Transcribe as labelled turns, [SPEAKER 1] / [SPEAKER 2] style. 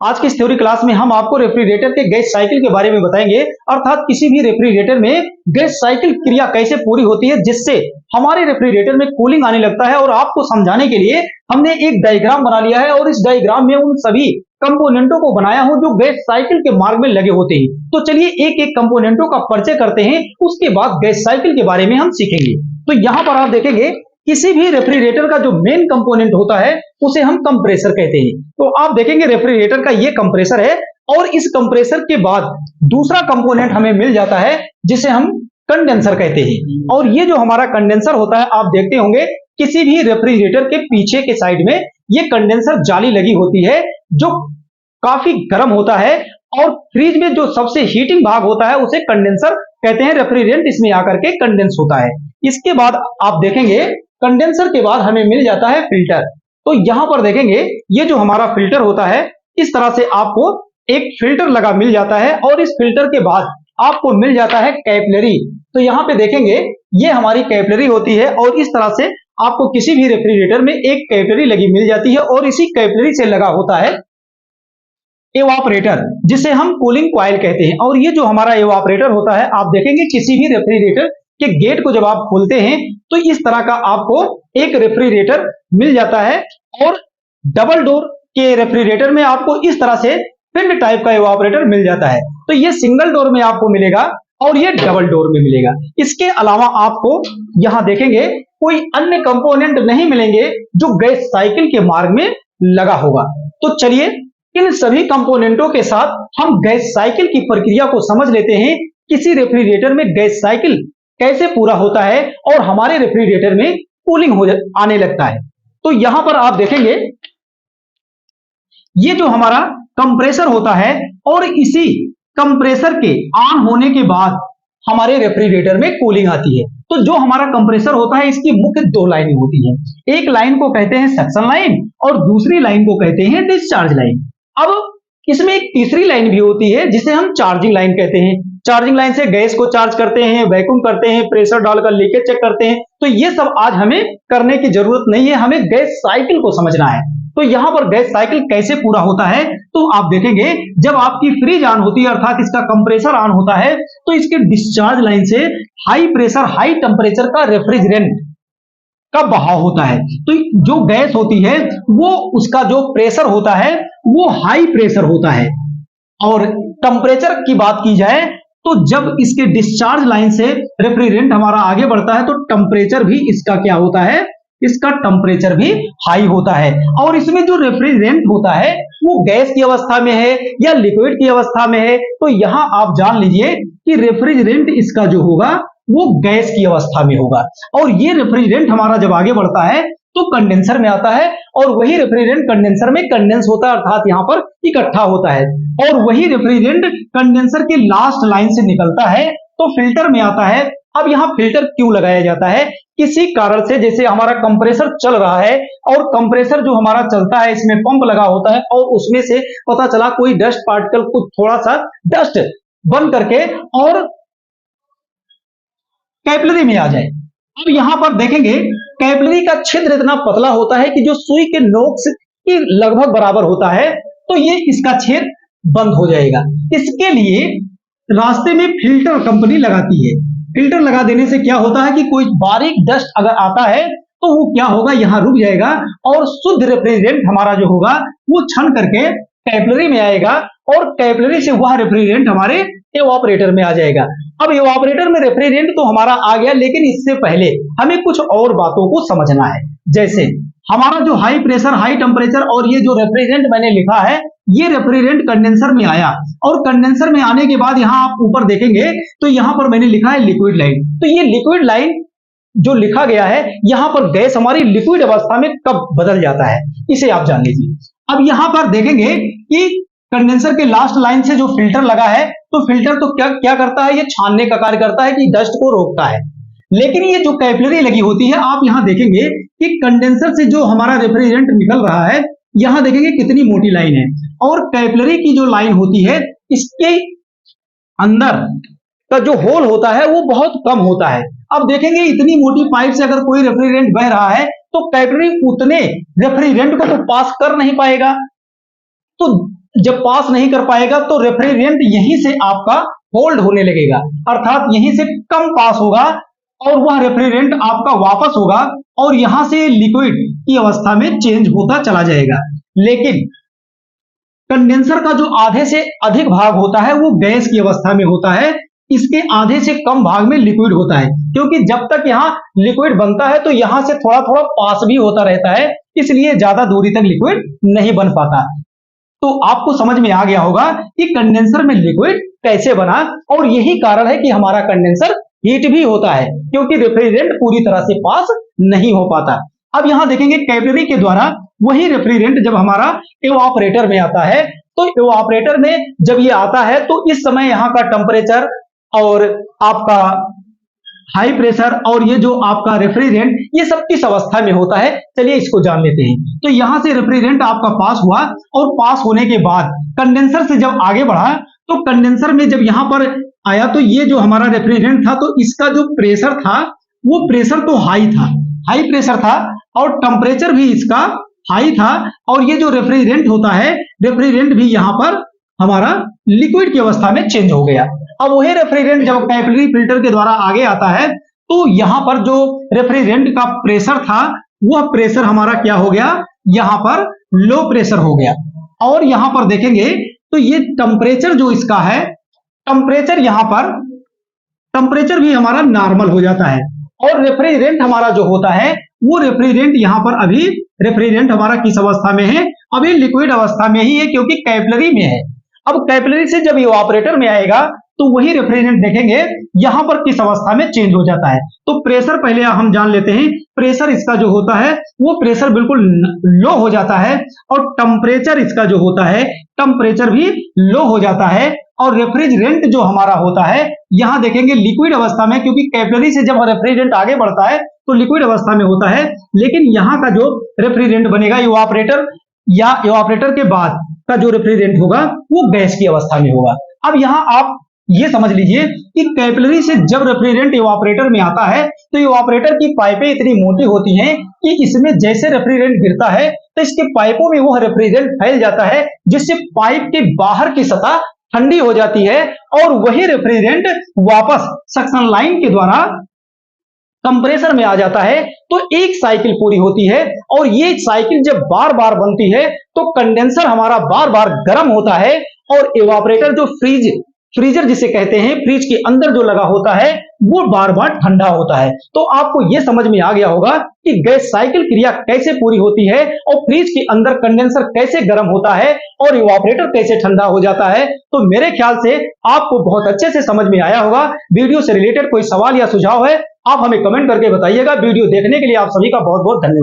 [SPEAKER 1] आज की इस थ्योरी क्लास में हम आपको रेफ्रिजरेटर के गैस साइकिल के बारे में बताएंगे, अर्थात किसी भी रेफ्रिजरेटर में गैस साइकिल क्रिया कैसे पूरी होती है जिससे हमारे रेफ्रिजरेटर में कूलिंग आने लगता है। और आपको समझाने के लिए हमने एक डायग्राम बना लिया है और इस डायग्राम में उन सभी कंपोनेंटों को बनाया हूं जो गैस साइकिल के मार्ग में लगे होते हैं। तो चलिए एक एक कंपोनेंटों का परिचय करते हैं, उसके बाद गैस साइकिल के बारे में हम सीखेंगे। तो यहां पर आप देखेंगे किसी भी रेफ्रिजरेटर का जो मेन कंपोनेंट होता है उसे हम कंप्रेसर कहते हैं। तो आप देखेंगे रेफ्रिजरेटर का ये कंप्रेसर है और इस कंप्रेसर के बाद दूसरा कंपोनेंट हमें मिल जाता है जिसे हम कंडेंसर कहते हैं। और ये जो हमारा कंडेंसर होता है, आप देखते होंगे किसी भी रेफ्रिजरेटर के पीछे के साइड में ये कंडेंसर जाली लगी होती है जो काफी गर्म होता है। और फ्रिज में जो सबसे हीटिंग भाग होता है उसे कंडेंसर कहते हैं। रेफ्रिजरेंट इसमें आकर के कंडेंस होता है। इसके बाद आप देखेंगे कंडेंसर के बाद हमें मिल जाता है फिल्टर। तो यहां पर देखेंगे ये जो हमारा फिल्टर होता है, इस तरह से आपको एक फिल्टर लगा मिल जाता है और इस फिल्टर के बाद आपको मिल जाता है कैपिलरी। तो यहां पे देखेंगे ये हमारी कैपिलरी होती है और इस तरह से आपको किसी भी रेफ्रिजरेटर में एक कैपिलरी लगी मिल जाती है और इसी कैपिलरी से लगा होता है एवापोरेटर जिसे हम कूलिंग कॉइल कहते हैं। और ये जो हमारा एवापोरेटर होता है, आप देखेंगे किसी भी रेफ्रिजरेटर के गेट को जब आप खोलते हैं तो इस तरह का आपको एक रेफ्रिजरेटर मिल जाता है। और डबल डोर के रेफ्रिजरेटर में आपको इस तरह से फिन टाइप का एवापोरेटर मिल जाता है। तो ये सिंगल डोर में आपको मिलेगा और ये डबल डोर में मिलेगा। इसके अलावा आपको यहां देखेंगे कोई अन्य कंपोनेंट नहीं मिलेंगे जो गैस साइकिल के मार्ग में लगा होगा। तो चलिए इन सभी कंपोनेंटों के साथ हम गैस साइकिल की प्रक्रिया को समझ लेते हैं। किसी रेफ्रिजरेटर में गैस साइकिल कैसे पूरा होता है और हमारे रेफ्रिजरेटर में कूलिंग हो आने लगता है। तो यहां पर आप देखेंगे ये जो हमारा कंप्रेसर होता है और इसी कंप्रेसर के ऑन होने के बाद हमारे रेफ्रिजरेटर में कूलिंग आती है। तो जो हमारा कंप्रेसर होता है इसकी मुख्य दो लाइनें होती हैं। एक लाइन को कहते हैं सक्शन लाइन और दूसरी लाइन को कहते हैं डिस्चार्ज लाइन। अब इसमें एक तीसरी लाइन भी होती है जिसे हम चार्जिंग लाइन कहते हैं। चार्जिंग लाइन से गैस को चार्ज करते हैं, वैक्यूम करते हैं, प्रेशर डालकर लीकेज चेक करते हैं। तो ये सब आज हमें करने की जरूरत नहीं है, हमें गैस साइकिल को समझना है। तो यहां पर गैस साइकिल कैसे पूरा होता है, तो आप देखेंगे जब आपकी फ्रिज ऑन होती है अर्थात इसका कंप्रेसर ऑन होता है तो इसके डिस्चार्ज लाइन से हाई प्रेशर हाई टेम्परेचर का रेफ्रिजरेंट का बहाव होता है। तो जो गैस होती है वो उसका जो प्रेशर होता है वो हाई प्रेशर होता है। और टेम्परेचर की बात की जाए तो जब इसके डिस्चार्ज लाइन से रेफ्रिजरेंट हमारा आगे बढ़ता है तो टेम्परेचर भी इसका क्या होता है, इसका टेम्परेचर भी हाई होता है। और इसमें जो रेफ्रिजरेंट होता है वो गैस की अवस्था में है या लिक्विड की अवस्था में है। तो यहां आप जान लीजिए कि रेफ्रिजरेंट इसका जो होगा वो गैस की अवस्था में होगा। और ये रेफ्रिजरेंट हमारा जब आगे बढ़ता है तो कंडेंसर में आता है और वही रेफ्रिजरेंट कंडेंसर में कंडेंस होता है अर्थात यहां पर इकट्ठा होता है। और वही रेफ्रिजरेंट कंडेंसर के लास्ट लाइन से निकलता है तो फिल्टर में आता है। अब यहां फिल्टर क्यों लगाया जाता है, किसी कारण से जैसे हमारा कंप्रेसर चल रहा है और कंप्रेसर जो हमारा चलता है इसमें पंप लगा होता है और उसमें से पता चला कोई डस्ट पार्टिकल कुछ थोड़ा सा डस्ट बन करके और कैपिलरी में आ जाए। अब यहां पर देखेंगे कैपिलरी का छिद्र इतना पतला होता है कि जो सुई के नोक के लगभग बराबर होता है। तो ये इसका छेद बंद हो जाएगा। इसके लिए रास्ते में फिल्टर कंपनी लगाती है। फिल्टर लगा देने से क्या होता है कि कोई बारीक डस्ट अगर आता है तो वो क्या होगा, यहाँ रुक जाएगा और शुद्ध रेफ्रिजरेंट हमारा जो होगा वो छन करके कैपिलरी में आएगा और कैपिलरी से वह रेफ्रिजरेंट हमारे एवापोरेटर में आ जाएगा। अब एवापोरेटर में रेफ्रिजरेंट तो हमारा आ गया, लेकिन इससे पहले हमें कुछ और बातों को समझना है। जैसे हमारा जो हाई प्रेशर हाई टेम्परेचर और ये जो रेफ्रिजरेंट मैंने लिखा है ये रेफ्रिजरेंट कंडेंसर में आया और कंडेंसर में आने के बाद यहां आप ऊपर देखेंगे तो यहां पर मैंने लिखा है लिक्विड लाइन। तो ये लिक्विड लाइन जो लिखा गया है यहां पर गैस हमारी लिक्विड अवस्था में कब बदल जाता है इसे आप जान लीजिए। अब यहां पर देखेंगे कि कंडेंसर के लास्ट लाइन से जो फिल्टर लगा है तो फिल्टर तो क्या करता है, ये छानने का कार्य करता है कि डस्ट को रोकता है। लेकिन ये जो कैपिलरी लगी होती है आप यहां देखेंगे कि कंडेंसर से जो हमारा रेफ्रिजरेंट निकल रहा है यहां देखेंगे कितनी मोटी लाइन है और कैपिलरी की जो लाइन होती है इसके अंदर का जो होल होता है वो बहुत कम होता है। अब देखेंगे इतनी मोटी पाइप से अगर कोई रेफ्रिजरेंट बह रहा है तो कैपिलरी उतने रेफ्रिजरेंट को तो पास कर नहीं पाएगा। तो जब पास नहीं कर पाएगा तो रेफ्रिजरेंट यहीं से आपका होल्ड होने लगेगा, अर्थात यहीं से कम पास होगा और वह रेफ्रिजरेंट आपका वापस होगा और यहां से लिक्विड की अवस्था में चेंज होता चला जाएगा। लेकिन कंडेंसर का जो आधे से अधिक भाग होता है वो गैस की अवस्था में होता है, इसके आधे से कम भाग में लिक्विड होता है, क्योंकि जब तक यहाँ लिक्विड बनता है तो यहां से थोड़ा थोड़ा पास भी होता रहता है, इसलिए ज्यादा दूरी तक लिक्विड नहीं बन पाता। तो आपको समझ में आ गया होगा कि कंडेंसर में लिक्विड कैसे बना, और यही कारण है कि हमारा कंडेंसर हीट भी होता है, क्योंकि रेफ्रिजरेंट पूरी तरह से पास नहीं हो पाता। अब यहां देखेंगे कैपिलरी के द्वारा वही रेफ्रिजरेंट जब हमारा इवापोरेटर में आता है, तो इवापोरेटर में जब ये आता है तो इस समय यहाँ का टेम्परेचर और आपका हाई प्रेशर और ये जो आपका रेफ्रिजरेंट ये सब किस अवस्था में होता है, चलिए इसको जान लेते हैं। तो यहां से रेफ्रिजरेंट आपका पास हुआ और पास होने के बाद कंडेंसर से जब आगे बढ़ा तो कंडेंसर में जब यहां पर आया तो ये जो हमारा रेफ्रिजरेंट था तो इसका जो प्रेशर था वो प्रेशर तो हाई था, हाई प्रेशर था और टेम्परेचर भी इसका हाई था, और ये जो रेफ्रिजरेंट होता है रेफ्रिजरेंट भी यहां पर हमारा लिक्विड की अवस्था में चेंज हो गया। अब वही रेफ्रिजरेंट जब कैपिलरी फिल्टर के द्वारा आगे आता है तो यहां पर जो रेफ्रिजरेंट का प्रेशर था वह प्रेशर हमारा क्या हो गया, यहां पर लो प्रेशर हो गया। और यहां पर देखेंगे तो ये टेम्परेचर जो इसका है, टेम्परेचर यहां पर टेम्परेचर भी हमारा नॉर्मल हो जाता है, और रेफ्रिजरेंट हमारा जो होता है वो रेफ्रिजरेंट यहां पर अभी रेफ्रिजरेंट हमारा किस अवस्था में है, अभी लिक्विड अवस्था में ही है, क्योंकि कैपिलरी में है। अब कैपिलरी से जब इवापोरेटर में आएगा तो वही रेफ्रिजरेंट देखेंगे यहां पर किस अवस्था में चेंज हो जाता है। तो प्रेशर पहले हम जान लेते हैं, प्रेशर इसका जो होता है वो प्रेशर बिल्कुल लो हो जाता है, और टेम्परेचर इसका जो होता है टेम्परेचर भी लो हो जाता है, और रेफ्रिजरेंट जो हमारा होता है यहां देखेंगे लिक्विड अवस्था में, क्योंकि कैपिलरी से जब रेफ्रिजरेंट आगे बढ़ता है तो लिक्विड अवस्था में होता है, लेकिन यहां का जो रेफ्रिजरेंट बनेगा इवापोरेटर या इवापोरेटर के बाद का जो रेफ्रिजरेंट होगा वो गैस की अवस्था में होगा। अब यहां आप ये समझ लीजिए कि कैपिलरी से जब रेफ्रिजरेंट इवापोरेटर में आता है तो इवापोरेटर की पाइपें इतनी मोटी होती हैं कि इसमें जैसे रेफ्रिजरेंट गिरता है तो इसके पाइपों में वह रेफ्रिजरेंट फैल जाता है, जिससे पाइप के बाहर की सतह ठंडी हो जाती है, और वही रेफ्रिजरेंट वापस सक्शन लाइन के द्वारा कंप्रेसर में आ जाता है। तो एक साइकिल पूरी होती है, और ये साइकिल जब बार बार बनती है तो कंडेंसर हमारा बार बार गर्म होता है, और इवापोरेटर जो फ्रीजर जिसे कहते हैं, फ्रिज के अंदर जो लगा होता है वो बार बार ठंडा होता है। तो आपको यह समझ में आ गया होगा कि गैस साइकिल क्रिया कैसे पूरी होती है, और फ्रिज के अंदर कंडेंसर कैसे गर्म होता है और इवापोरेटर कैसे ठंडा हो जाता है। तो मेरे ख्याल से आपको बहुत अच्छे से समझ में आया होगा। वीडियो से रिलेटेड कोई सवाल या सुझाव है आप हमें कमेंट करके बताइएगा। वीडियो देखने के लिए आप सभी का बहुत बहुत धन्यवाद।